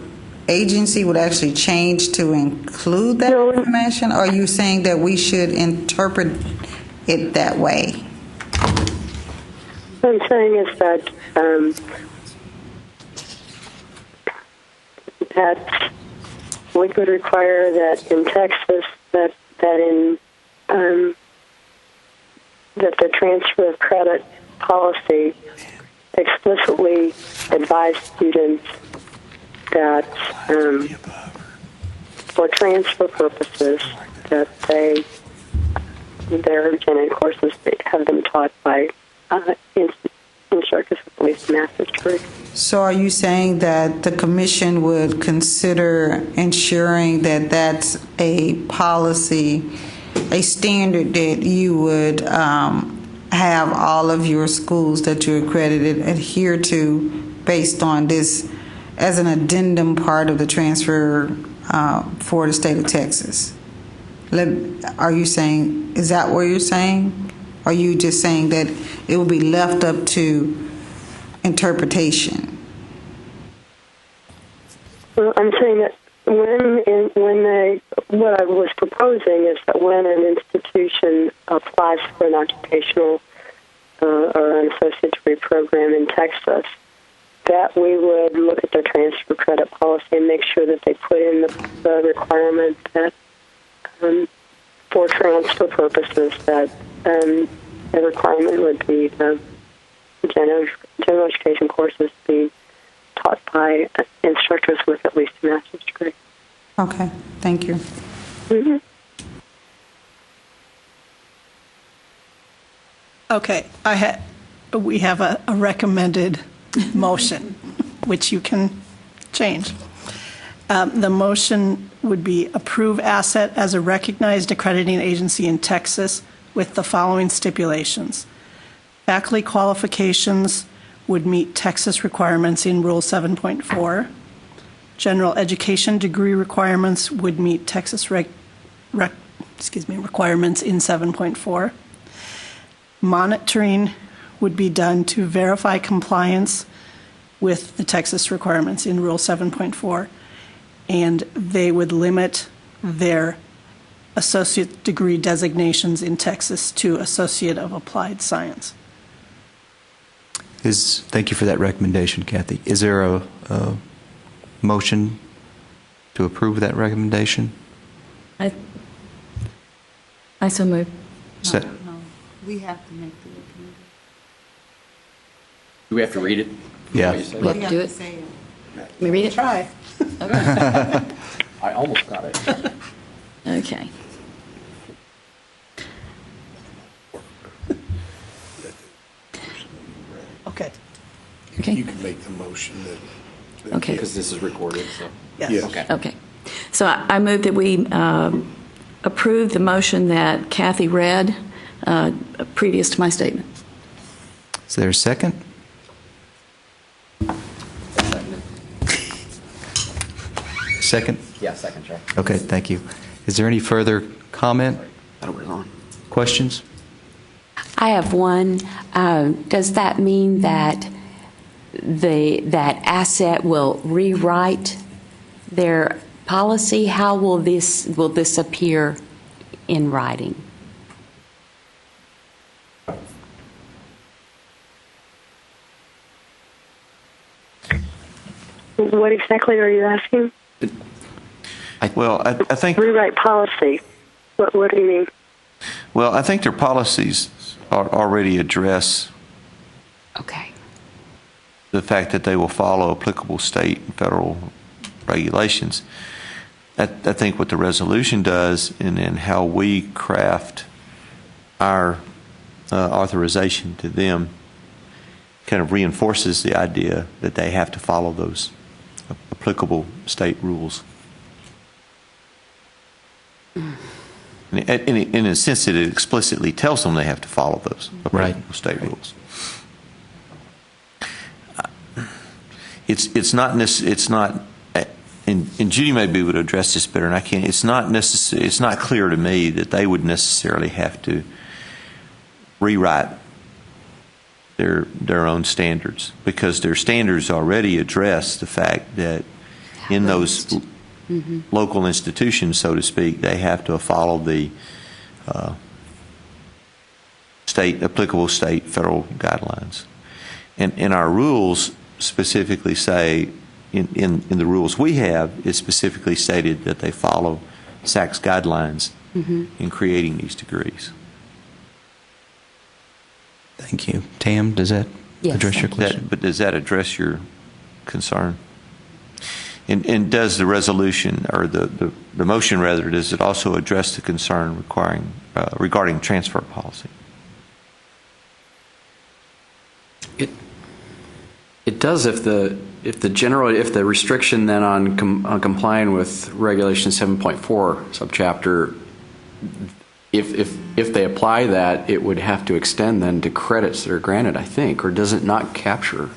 agency would actually change to include that information, or are you saying that we should interpret it that way? What I'm saying is that that we could require that in Texas that the transfer of credit policy explicitly advise students that for transfer purposes that their genetic courses have them taught by instructors with at least a master's degree. So are you saying that the commission would consider ensuring that that's a policy, a standard that you would have all of your schools that you're accredited adhere to based on this as an addendum part of the transfer for the state of Texas? Are you saying, is that what you're saying? Or are you just saying that it will be left up to interpretation? Well, I'm saying that what I was proposing is that when an institution applies for an occupational or an associate degree program in Texas, that we would look at their transfer credit policy and make sure that they put in the requirement that for transfer purposes that the requirement would be the general education courses be taught by instructors with at least a master's degree. Okay, thank you. Mm-hmm. Okay, we have a recommended motion, which you can change. The motion would be approve ASSET as a recognized accrediting agency in Texas with the following stipulations. Faculty qualifications would meet Texas requirements in Rule 7.4. General education degree requirements would meet Texas requirements in 7.4. Monitoring would be done to verify compliance with the Texas requirements in Rule 7.4, and they would limit their associate degree designations in Texas to Associate of Applied Science. Thank you for that recommendation, Kathy. Is there a motion to approve that recommendation? I so move. No. We have to make the recommendation. Do we have to read it? Yeah. We have to do it? Let me read it? Try. Okay. I almost got it. Okay. Okay. Okay. You can make the motion that. Okay. Because this is recorded, so. Yes. Okay. Okay. So I move that we approve the motion that Kathy read previous to my statement. Is there a second? Second? Yeah, second, Chair. Okay, thank you. Is there any further comment? Questions? I have one. Does that mean that that ASSET will rewrite their policy? How will this appear in writing? What exactly are you asking? Well, I think Rewrite policy. What do you mean? well, I think their policies already address Okay. the fact that they will follow applicable state and federal regulations. I think what the resolution does, and how we craft our authorization to them, kind of reinforces the idea that they have to follow those applicable state rules. In a sense that it explicitly tells them they have to follow those applicable state rules. It's not, and Judy may be able to address this better than I can. It's not clear to me that they would necessarily have to rewrite their own standards, because their standards already address the fact that in those local institutions, so to speak, they have to follow the applicable state, federal guidelines. And our rules specifically say, in the rules we have, it's specifically stated that they follow SACS guidelines in creating these degrees. Thank you. Tam, does that address your question? But does that address your concern? And does the resolution, or the motion rather, does it also address the concern regarding transfer policy? It does if the restriction then on complying with Regulation 7.4 subchapter, if they apply that, it would have to extend then to credits that are granted, I think, or does it not capture?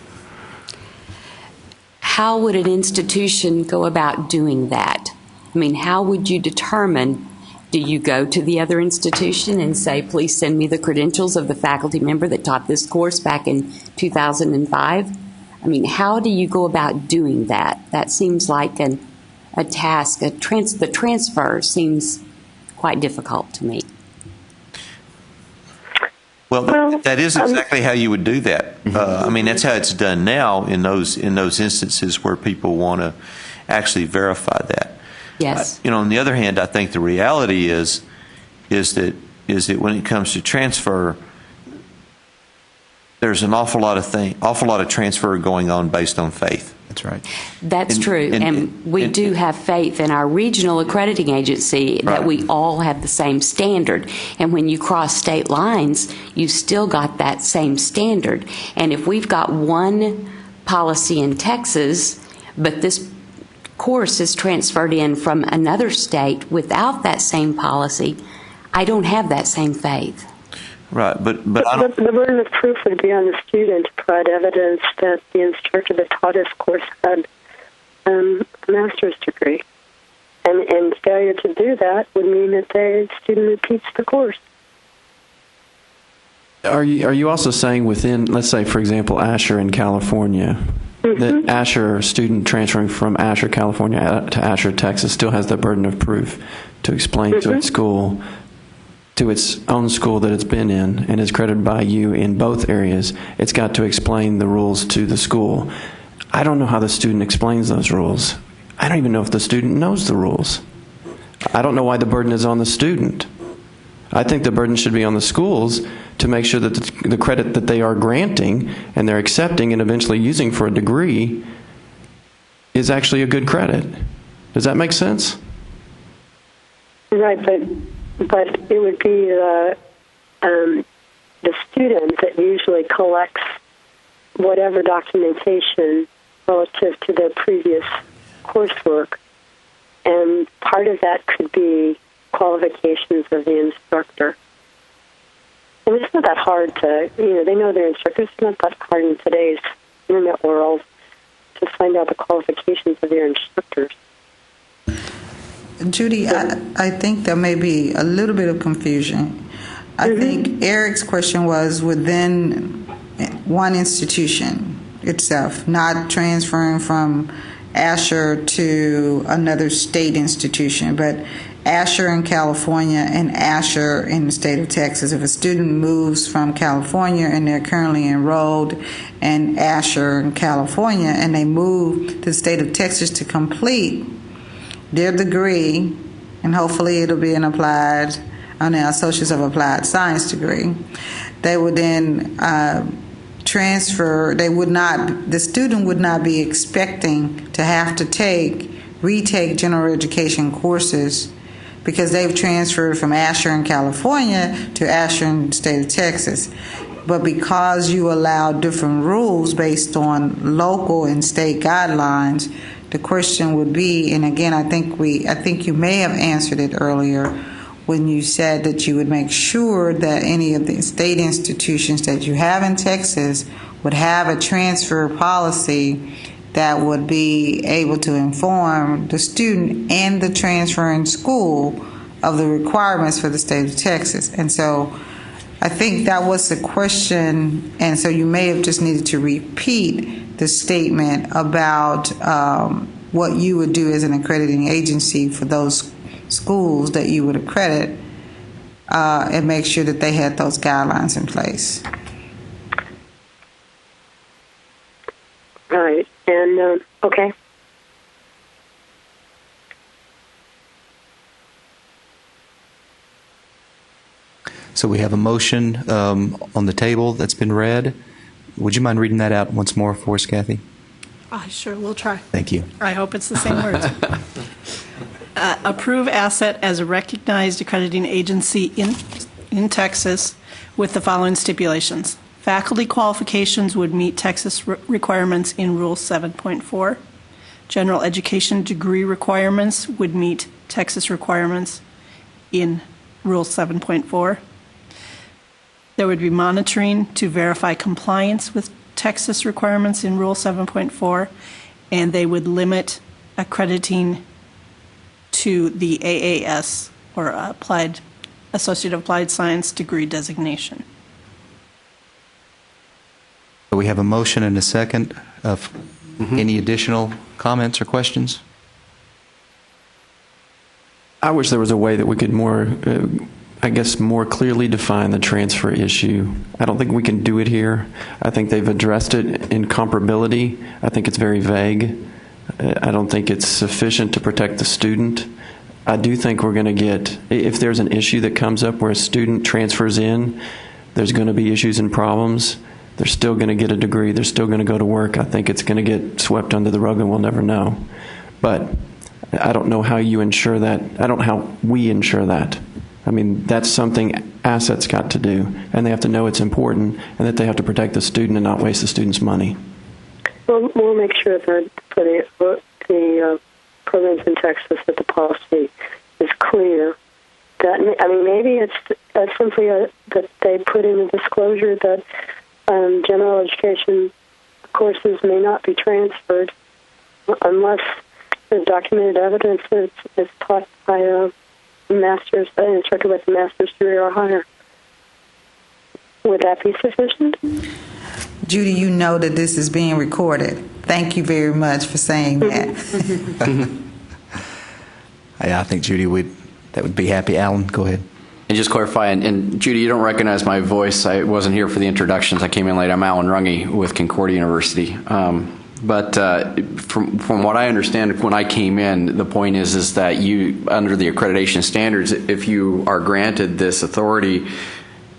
How would an institution go about doing that? I mean, how would you determine? Do you go to the other institution and say, please send me the credentials of the faculty member that taught this course back in 2005? I mean, how do you go about doing that? That seems like a task. The transfer seems quite difficult to me. Well, that is exactly how you would do that. I mean, that's how it's done now in those instances where people want to actually verify that. Yes. On the other hand, I think the reality is that when it comes to transfer, there's an awful lot of transfer going on based on faith. That's right. That's true. And we do have faith in our regional accrediting agency that we all have the same standard. And when you cross state lines, you still got that same standard. And if we've got one policy in Texas, but this course is transferred in from another state without that same policy, I don't have that same faith. Right, but I don't. The burden of proof would be on the student to provide evidence that the instructor that taught his course had a master's degree, and failure to do that would mean that the student repeats the course. Are you also saying within, let's say, for example, Asher in California, that Asher student transferring from Asher, California to Asher, Texas, still has the burden of proof to explain to its school, to its own school that it's been in and is credited by you in both areas, it's got to explain the rules to the school. I don't know how the student explains those rules. I don't even know if the student knows the rules. I don't know why the burden is on the student. I think the burden should be on the schools to make sure that the credit that they are granting and they're accepting and eventually using for a degree is actually a good credit. Does that make sense? Right, but it would be the student that usually collects whatever documentation relative to their previous coursework, and part of that could be qualifications of the instructor. And it's not that hard to, they know their instructors. It's not that hard in today's internet world to find out the qualifications of their instructors. Judy, I think there may be a little bit of confusion. I think Eric's question was within one institution itself, not transferring from Asher to another state institution, but Asher in California and Asher in the state of Texas. If a student moves from California and they're currently enrolled in Asher in California and they move to the state of Texas to complete their degree, and hopefully it'll be an Associates of Applied Science degree, they would then transfer. The student would not be expecting to have to retake general education courses because they've transferred from Asher in California to Asher in the state of Texas. But because you allow different rules based on local and state guidelines, the question would be, and again, I think you may have answered it earlier when you said that you would make sure that any of the state institutions that you have in Texas would have a transfer policy that would be able to inform the student and the transferring school of the requirements for the state of Texas. And so I think that was the question, and so you may have just needed to repeat the statement about what you would do as an accrediting agency for those schools that you would accredit and make sure that they had those guidelines in place. Right. And, okay. So we have a motion on the table that's been read. Would you mind reading that out once more for us, Kathy? I sure will try. Thank you. I hope it's the same words. Approve asset as a recognized accrediting agency in Texas with the following stipulations. Faculty qualifications would meet Texas requirements in Rule 7.4. General education degree requirements would meet Texas requirements in Rule 7.4. There would be monitoring to verify compliance with Texas requirements in Rule 7.4, and they would limit accrediting to the AAS, or Associate of Applied Science degree designation. We have a motion and a second. Any additional comments or questions? I wish there was a way that we could more clearly define the transfer issue. I don't think we can do it here. I think they've addressed it in comparability. I think it's very vague. I don't think it's sufficient to protect the student. I do think we're going to get, if there's an issue that comes up where a student transfers in, there's going to be issues and problems. They're still going to get a degree. They're still going to go to work. I think it's going to get swept under the rug and we'll never know. But I don't know how you ensure that. I don't know how we ensure that. I mean, that's something assets got to do, and they have to know it's important and that they have to protect the student and not waste the student's money. We'll make sure that for the programs in Texas that the policy is clear. That, I mean, maybe it's simply that they put in a disclosure that general education courses may not be transferred unless there's documented evidence that it's taught by a master's, instructor with a master's degree or higher. Would that be sufficient? Judy, you know that this is being recorded. Thank you very much for saying that. Yeah, I think Judy that would be happy. Alan, go ahead. And just clarify, and Judy, you don't recognize my voice. I wasn't here for the introductions. I came in late. I'm Alan Runge with Concordia University. But from what I understand, when I came in, the point is that you, under the accreditation standards, if you are granted this authority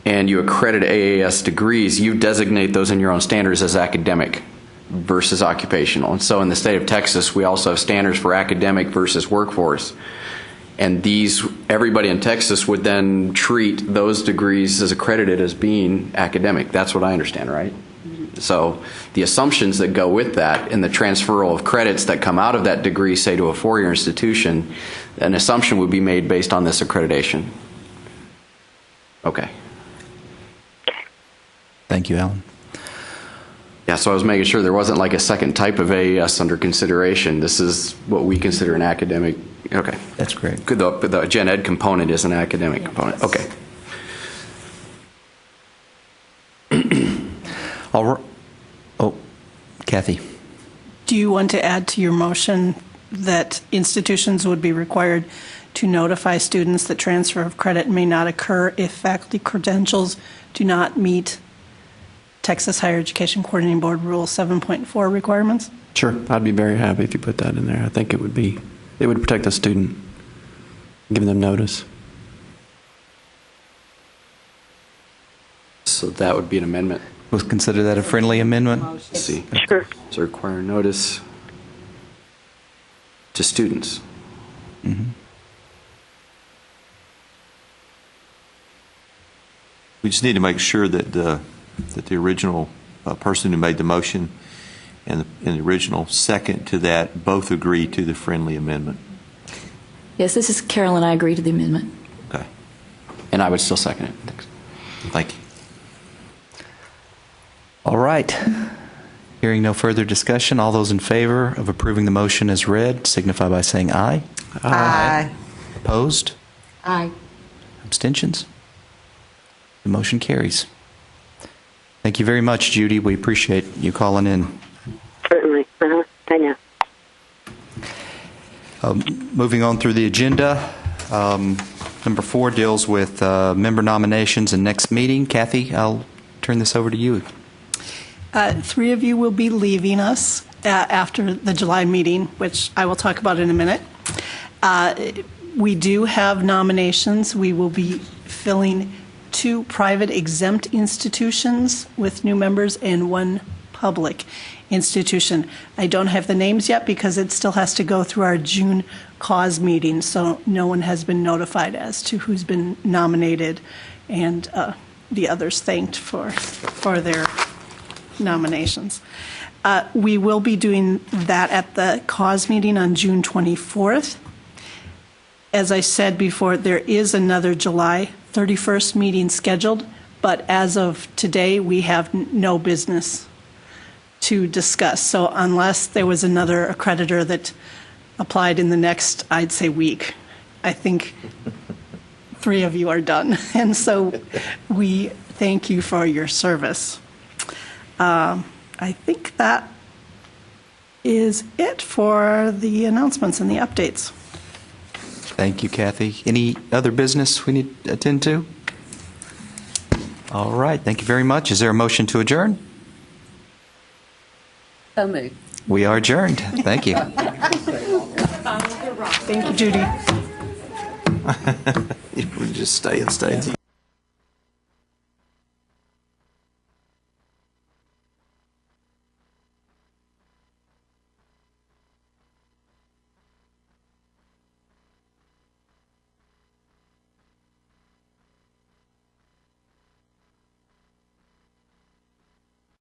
and you accredit AAS degrees, you designate those in your own standards as academic versus occupational. And so in the state of Texas, we also have standards for academic versus workforce. And everybody in Texas would then treat those degrees as accredited as being academic. That's what I understand, right? So the assumptions that go with that and the transferal of credits that come out of that degree, say to a four-year institution, an assumption would be made based on this accreditation. Okay. Thank you, Alan. Yeah, so I was making sure there wasn't like a second type of AAS under consideration. This is what we consider an academic. Okay. That's great. The gen ed component is an academic component. Okay. Oh, Kathy. Do you want to add to your motion that institutions would be required to notify students that transfer of credit may not occur if faculty credentials do not meet Texas Higher Education Coordinating Board Rule 7.4 requirements? Sure. I'd be very happy if you put that in there. I think it would protect the student, giving them notice. So that would be an amendment. We'll consider that a friendly amendment. Let's see. Sure. So require notice to students. We just need to make sure that the original person who made the motion and the original second to that both agree to the friendly amendment. Yes, this is Carol, and I agree to the amendment. Okay. And I would still second it. Thanks. Thank you. All right. Hearing no further discussion, all those in favor of approving the motion as read signify by saying aye. Aye. Opposed? Aye. Abstentions? The motion carries. Thank you very much, Judy. We appreciate you calling in. Certainly. I know. Moving on through the agenda, number 4 deals with member nominations and next meeting. Kathy, I'll turn this over to you. 3 of you will be leaving us after the July meeting, which I will talk about in a minute. We do have nominations. We will be filling 2 private exempt institutions with new members and 1 public institution. I don't have the names yet because it still has to go through our June cause meeting, so no one has been notified as to who's been nominated and the others thanked for their nominations. We will be doing that at the cause meeting on June 24th. As I said before, there is another July 31st meeting scheduled, but as of today, we have no business to discuss. So unless there was another accreditor that applied in the next, I'd say, week, I think 3 of you are done. And so we thank you for your service. I think that is it for the announcements and the updates. Thank you, Kathy. Any other business we need to attend to? All right. Thank you very much. Is there a motion to adjourn? So moved. We are adjourned. Thank you. Thank you, Judy. You would just stay and stay.